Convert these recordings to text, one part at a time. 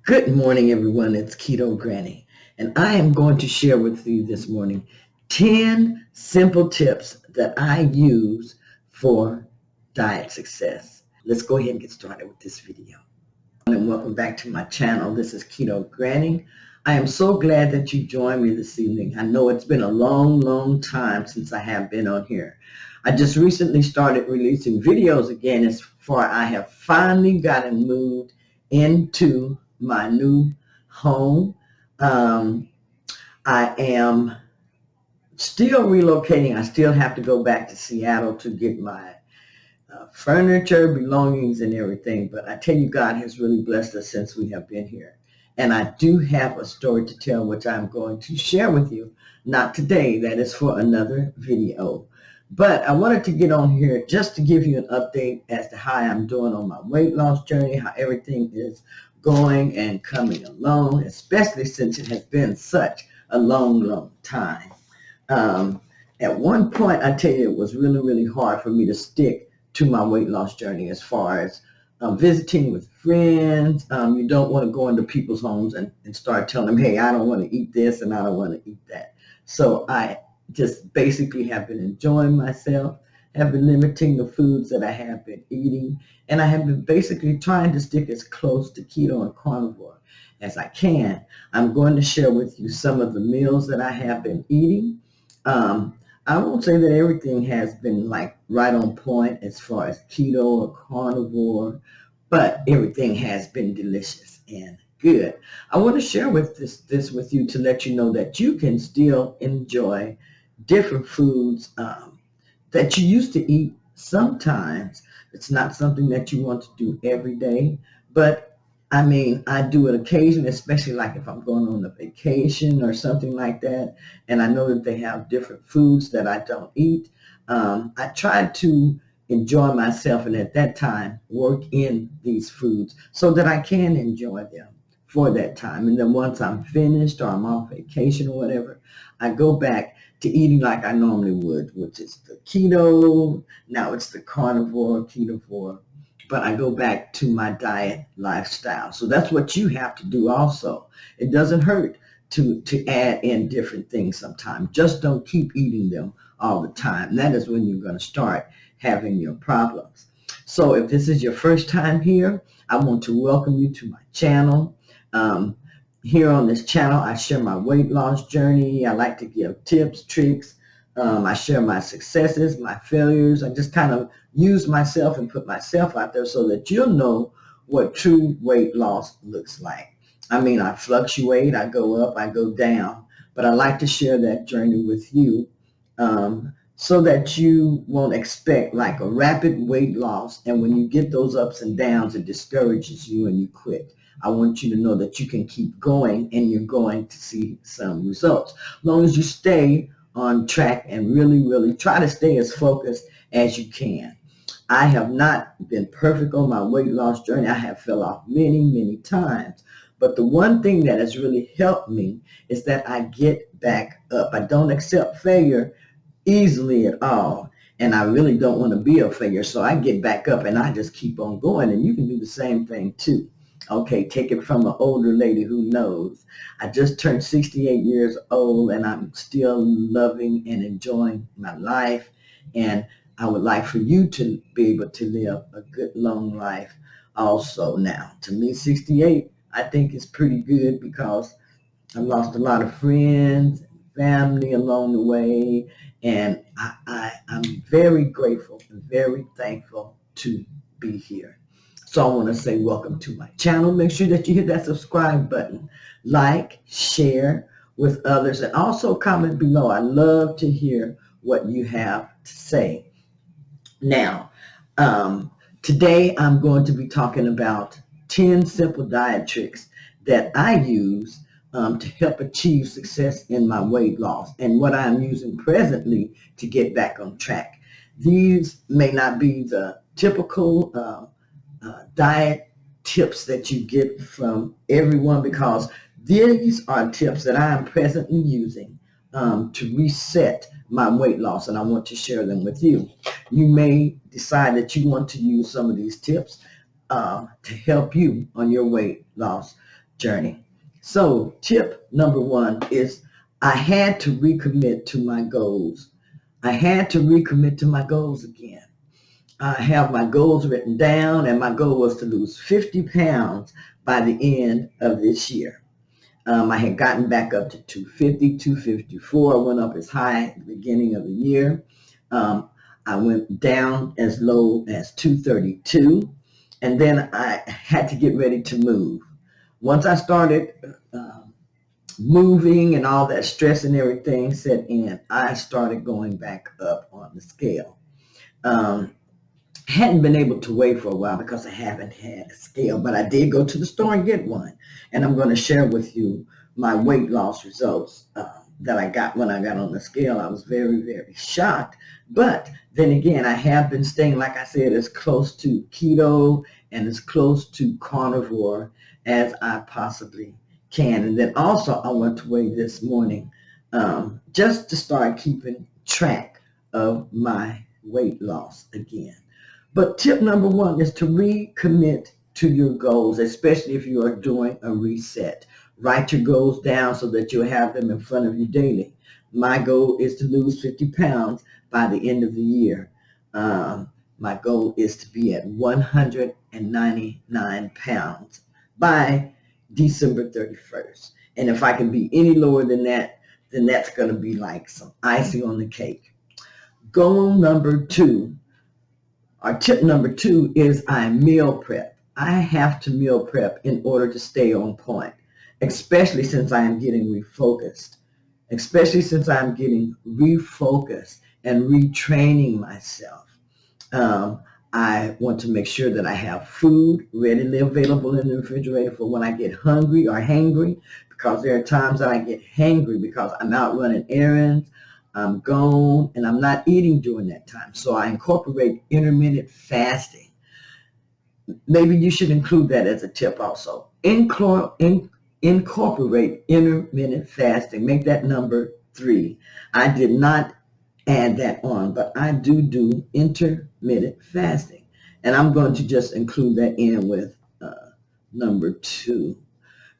Good morning, everyone. It's Keto Granny, and I am going to share with you this morning 10 simple tips that I use for diet success. Let's go ahead and get started with this video. And welcome back to my channel. This is Keto Granny. I am so glad that you joined me this evening. I know it's been a long time since I have been on here. I just recently started releasing videos again as far I have finally gotten moved into my new home. I am still relocating. I still have to go back to Seattle to get my furniture, belongings, and everything. But I tell you, God has really blessed us since we have been here. And I do have a story to tell, which I'm going to share with you. Not today. That is for another video. But I wanted to get on here just to give you an update as to how I'm doing on my weight loss journey, how everything is going and coming along, especially since it has been such a long time. At one point, I tell you, it was really hard for me to stick to my weight loss journey as far as visiting with friends. You don't want to go into people's homes and start telling them, hey, I don't want to eat this and I don't want to eat that. So I just basically have been enjoying myself, have been limiting the foods that I have been eating, and I have been basically trying to stick as close to keto and carnivore as I can. I'm going to share with you some of the meals that I have been eating. I won't say that everything has been like right on point as far as keto or carnivore, but everything has been delicious and good. I want to share with this with you to let you know that you can still enjoy different foods that you used to eat sometimes. It's not something that you want to do every day, but I mean, I do it occasionally, especially like if I'm going on a vacation or something like that, and I know that they have different foods that I don't eat. I try to enjoy myself and at that time work in these foods so that I can enjoy them for that time. And then once I'm finished or I'm on vacation or whatever, I go back to eating like I normally would, which is the keto. Now it's the carnivore, ketovore, but I go back to my diet lifestyle. So that's what you have to do also. It doesn't hurt to add in different things sometimes. Just don't keep eating them all the time. That is when you're going to start having your problems. So if this is your first time here, I want to welcome you to my channel. Here on this channel, I share my weight loss journey. I like to give tips, tricks. I share my successes, my failures. I just kind of use myself and put myself out there so that you'll know what true weight loss looks like. I mean, I fluctuate, I go up, I go down, but I like to share that journey with you so that you won't expect like a rapid weight loss. And when you get those ups and downs, it discourages you and you quit. I want you to know that you can keep going and you're going to see some results. As long as you stay on track and really try to stay as focused as you can. I have not been perfect on my weight loss journey. I have fell off many times. But the one thing that has really helped me is that I get back up. I don't accept failure easily at all. And I really don't want to be a failure. So I get back up and I just keep on going. And you can do the same thing too. Okay, take it from an older lady who knows. I just turned 68 years old and I'm still loving and enjoying my life. And I would like for you to be able to live a good long life also. Now, to me, 68, I think is pretty good because I lost a lot of friends, family along the way. And I'm very grateful and very thankful to be here. So I want to say welcome to my channel. Make sure that you hit that subscribe button, like, share with others, and also comment below. I love to hear what you have to say. Now, today I'm going to be talking about 10 simple diet tricks that I use to help achieve success in my weight loss and what I'm using presently to get back on track. These may not be the typical diet tips that you get from everyone because these are tips that I am presently using to reset my weight loss, and I want to share them with you. You may decide that you want to use some of these tips to help you on your weight loss journey. So tip number one is I had to recommit to my goals. I had to recommit to my goals again. I have my goals written down, and my goal was to lose 50 pounds by the end of this year. I had gotten back up to 250, 254. I went up as high at the beginning of the year. Um, I went down as low as 232, and then I had to get ready to move. Once I started moving and all that stress and everything set in, I started going back up on the scale. Um, hadn't been able to weigh for a while because I haven't had a scale, but I did go to the store and get one. And I'm going to share with you my weight loss results that I got when I got on the scale. I was very, very shocked. But then again, I have been staying, like I said, as close to keto and as close to carnivore as I possibly can. And then also I went to weigh this morning just to start keeping track of my weight loss again. But tip number one is to recommit to your goals, especially if you are doing a reset. Write your goals down so that you'll have them in front of you daily. My goal is to lose 50 pounds by the end of the year. My goal is to be at 199 pounds by December 31st. And if I can be any lower than that, then that's going to be like some icing on the cake. Goal number two, or tip number two, is I meal prep. I have to meal prep in order to stay on point, especially since I am getting refocused, and retraining myself. I want to make sure that I have food readily available in the refrigerator for when I get hungry or hangry, because there are times that I get hangry because I'm out running errands, I'm gone, and I'm not eating during that time. So I incorporate intermittent fasting. Maybe you should include that as a tip also. Incorporate intermittent fasting. Make that number 3. I did not add that on, but I do intermittent fasting. And I'm going to just include that in with number 2.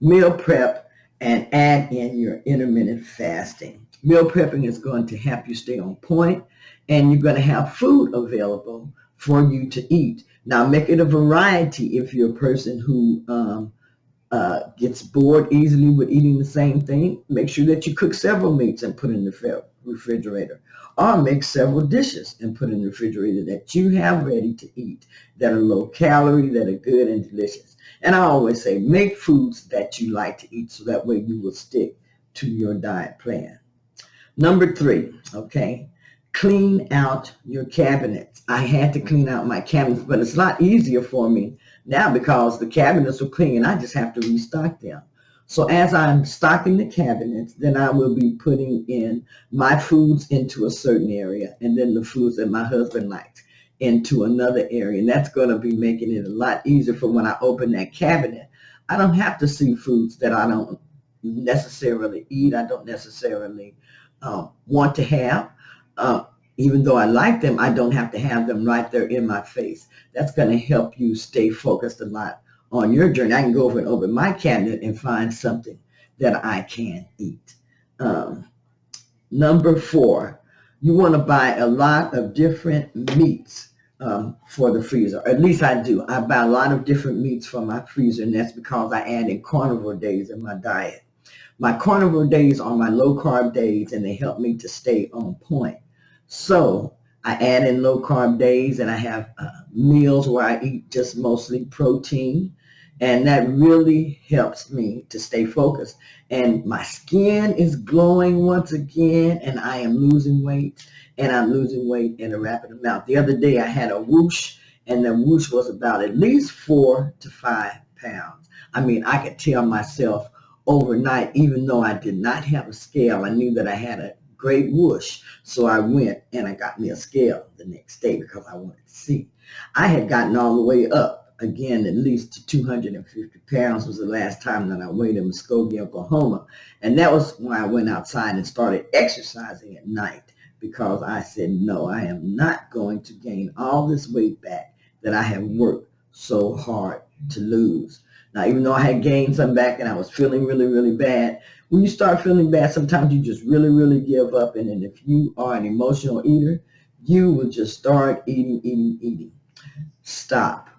Meal prep and add in your intermittent fasting. Meal prepping is going to help you stay on point, and you're going to have food available for you to eat. Now, make it a variety if you're a person who gets bored easily with eating the same thing. Make sure that you cook several meats and put in the refrigerator, or make several dishes and put in the refrigerator that you have ready to eat, that are low calorie, that are good and delicious. And I always say, make foods that you like to eat so that way you will stick to your diet plan. Number 3, okay, clean out your cabinets. I had to clean out my cabinets, but it's a lot easier for me now because the cabinets are clean and I just have to restock them. So as I'm stocking the cabinets, then I will be putting in my foods into a certain area, and then the foods that my husband likes into another area. And that's going to be making it a lot easier for when I open that cabinet. I don't have to see foods that I don't necessarily eat. I don't necessarily want to have. Even though I like them, I don't have to have them right there in my face. That's going to help you stay focused a lot on your journey. I can go over and open my cabinet and find something that I can eat. Number 4, you want to buy a lot of different meats for the freezer. Or at least I do. I buy a lot of different meats for my freezer, and that's because I add in carnivore days in my diet. My carnivore days are my low-carb days, and they help me to stay on point. So I add in low-carb days, and I have meals where I eat just mostly protein, and that really helps me to stay focused. And my skin is glowing once again, and I am losing weight, and I'm losing weight in a rapid amount. The other day I had a whoosh, and the whoosh was about at least 4 to 5 pounds. I mean, I could tell myself overnight, even though I did not have a scale, I knew that I had a great whoosh. So I went and I got me a scale the next day because I wanted to see. I had gotten all the way up again, at least to 250 pounds was the last time that I weighed in Muskogee, Oklahoma. And that was when I went outside and started exercising at night, because I said, no, I am not going to gain all this weight back that I have worked so hard to lose. Even though I had gained some back and I was feeling really, really bad. When you start feeling bad, sometimes you just really, really give up. And then if you are an emotional eater, you will just start eating, eating, eating. Stop.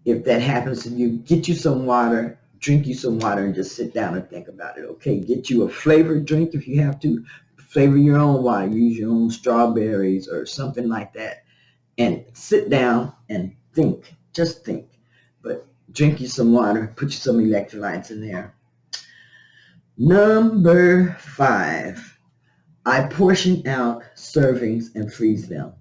If that happens to you, get you some water, drink you some water, and just sit down and think about it. Okay, get you a flavored drink if you have to. Flavor your own water. Use your own strawberries or something like that. And sit down and think. Just think. But drink you some water. Put you some electrolytes in there. Number 5, I portion out servings and freeze them.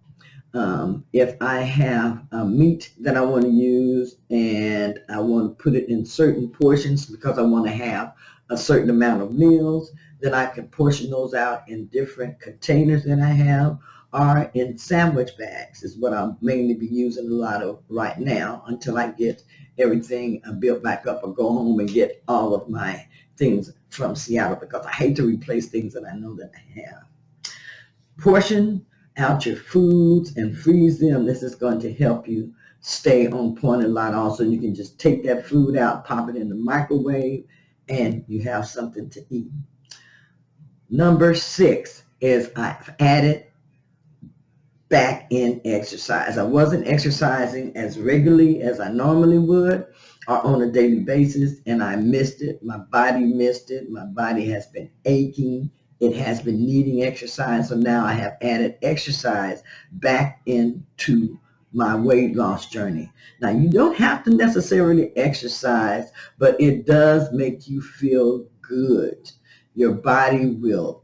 If I have meat that I want to use and I want to put it in certain portions because I want to have a certain amount of meals, then I can portion those out in different containers that I have, or in sandwich bags is what I'll mainly be using a lot of right now until I get everything built back up or go home and get all of my things from Seattle, because I hate to replace things that I know that I have. Portion out your foods and freeze them. This is going to help you stay on point a lot. Also, you can just take that food out, pop it in the microwave, and you have something to eat. Number 6 is I've added back in exercise. I wasn't exercising as regularly as I normally would or on a daily basis, and I missed it. My body missed it. My body has been aching. It has been needing exercise, so now I have added exercise back into my weight loss journey. Now, you don't have to necessarily exercise, but it does make you feel good. Your body will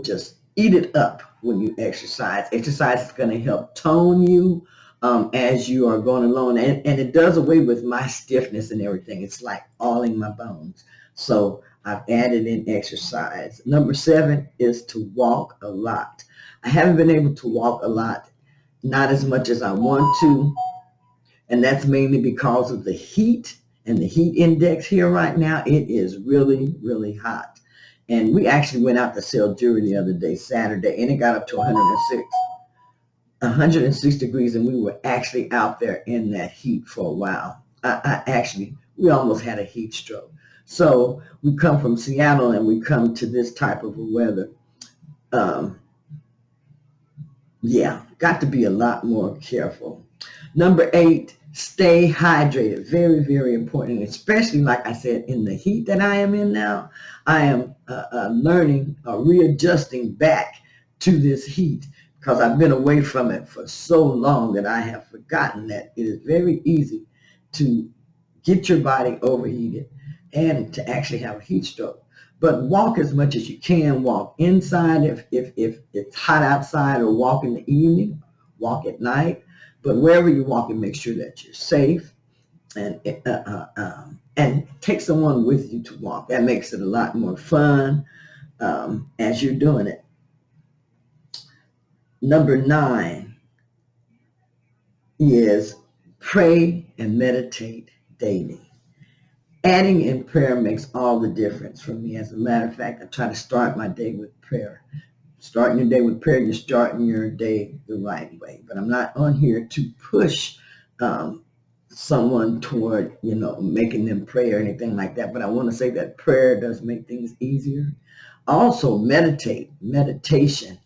just eat it up when you exercise. Exercise is going to help tone you as you are going along, and it does away with my stiffness and everything. It's like all in my bones. So I've added in exercise. Number 7 is to walk a lot. I haven't been able to walk a lot, not as much as I want to, and that's mainly because of the heat and the heat index here right now. It is really, really hot. And we actually went out to sell jewelry the other day, Saturday, and it got up to 106 degrees, and we were actually out there in that heat for a while. We almost had a heat stroke. So we come from Seattle and we come to this type of weather. Got to be a lot more careful. Number 8, stay hydrated. Very, very important, especially like I said, in the heat that I am in now. I am learning, readjusting back to this heat because I've been away from it for so long that I have forgotten that it is very easy to get your body overheated and to actually have a heat stroke. But walk as much as you can. Walk inside if it's hot outside, or walk in the evening, walk at night. But wherever you're walking, make sure that you're safe, and take someone with you to walk. That makes it a lot more fun as you're doing it. Number 9 is pray and meditate daily. Adding in prayer makes all the difference for me. As a matter of fact, I try to start my day with prayer. Starting your day with prayer, you're starting your day the right way. But I'm not on here to push someone toward, making them pray or anything like that. But I want to say that prayer does make things easier. Also, meditation.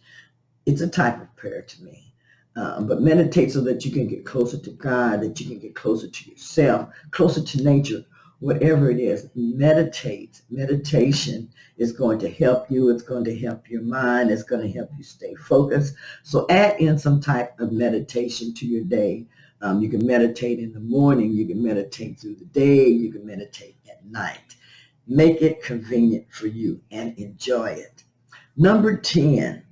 It's a type of prayer to me. But meditate so that you can get closer to God, that you can get closer to yourself, closer to nature. Whatever it is, meditate. Meditation is going to help you. It's going to help your mind. It's going to help you stay focused. So add in some type of meditation to your day. You can meditate in the morning. You can meditate through the day. You can meditate at night. Make it convenient for you and enjoy it. Number 10,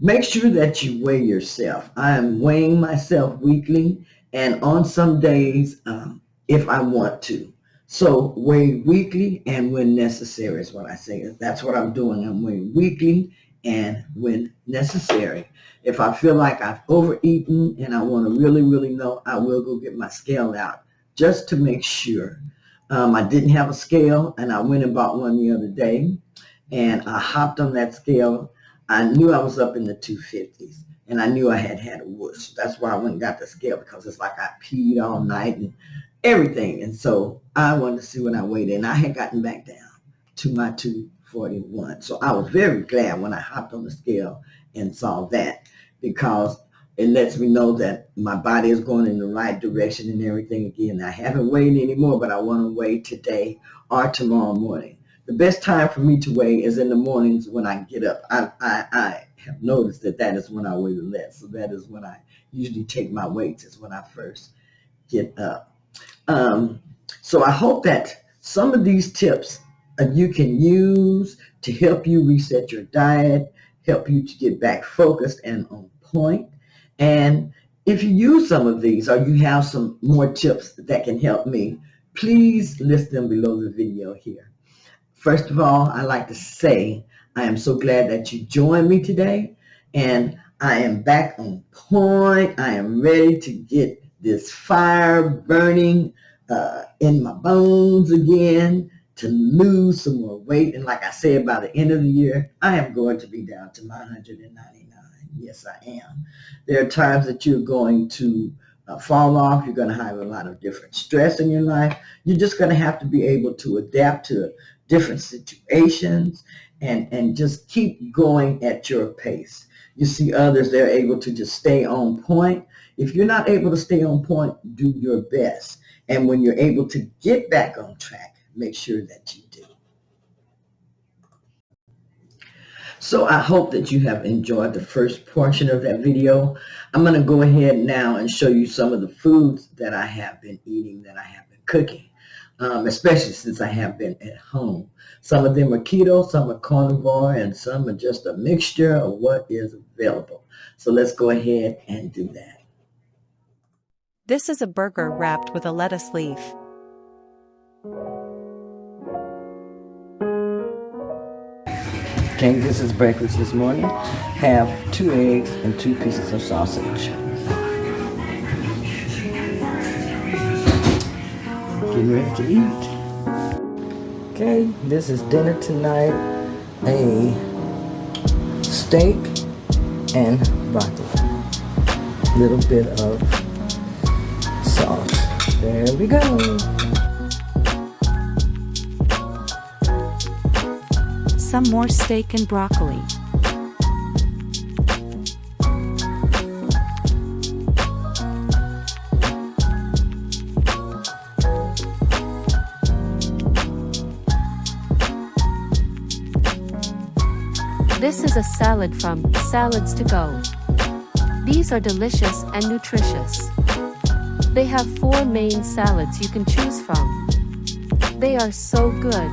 make sure that you weigh yourself. I am weighing myself weekly, and on some days, if I want to. So weigh weekly and when necessary is what I say. That's what I'm doing. I'm weighing weekly and when necessary. If I feel like I've overeaten and I want to really, really know, I will go get my scale out just to make sure. I didn't have a scale, and I went and bought one the other day, and I hopped on that scale. I knew I was up in the 250s, and I knew I had a whoosh. That's why I went and got the scale, because it's like I peed all night and everything. And so I wanted to see when I weighed in. I had gotten back down to my 241. So I was very glad when I hopped on the scale and saw that, because it lets me know that my body is going in the right direction and everything. Again, I haven't weighed anymore, but I want to weigh today or tomorrow morning. The best time for me to weigh is in the mornings when I get up. I have noticed that is when I weigh the less. So that is when I usually take my weights, is when I first get up. So I hope that some of these tips you can use to help you reset your diet, help you to get back focused and on point. And if you use some of these, or you have some more tips that can help me, please list them below the video here. First of all, I'd like to say I am so glad that you joined me today, and I am back on point. I am ready to get this fire burning in my bones again, to lose some more weight. And like I said, by the end of the year, I am going to be down to my 199. Yes, I am. There are times that you're going to fall off. You're going to have a lot of different stress in your life. You're just going to have to be able to adapt to different situations and just keep going at your pace. You see others, they're able to just stay on point. If you're not able to stay on point, do your best. And when you're able to get back on track, make sure that you do. So I hope that you have enjoyed the first portion of that video. I'm going to go ahead now and show you some of the foods that I have been eating, that I have been cooking, especially since I have been at home. Some of them are keto, some are carnivore, and some are just a mixture of what is available. So let's go ahead and do that. This is a burger wrapped with a lettuce leaf. Okay, this is breakfast this morning. Have 2 eggs and 2 pieces of sausage. Getting ready to eat. Okay, this is dinner tonight. A steak and broccoli. Little bit of sauce. There we go. Some more steak and broccoli. This is a salad from Salads to Go. These are delicious and nutritious. They have 4 main salads you can choose from. They are so good.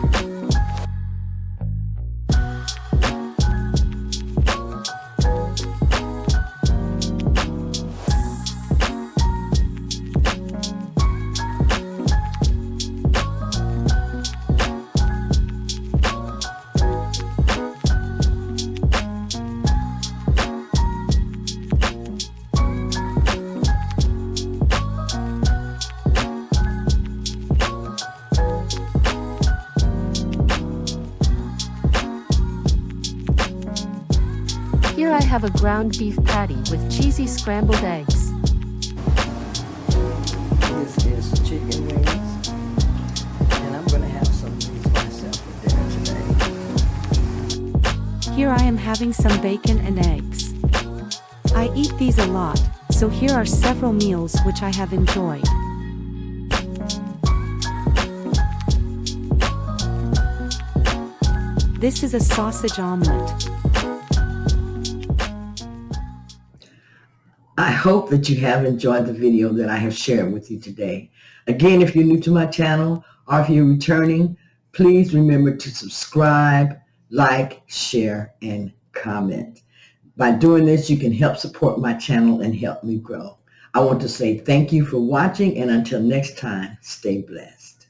Here I have a ground beef patty with cheesy scrambled eggs. This is chicken wings, and I'm going to have some of these myself for dinner today. Here I am having some bacon and eggs. I eat these a lot, so here are several meals which I have enjoyed. This is a sausage omelet. I hope that you have enjoyed the video that I have shared with you today. Again, if you're new to my channel or if you're returning, please remember to subscribe, like, share, and comment. By doing this, you can help support my channel and help me grow. I want to say thank you for watching, and until next time, stay blessed.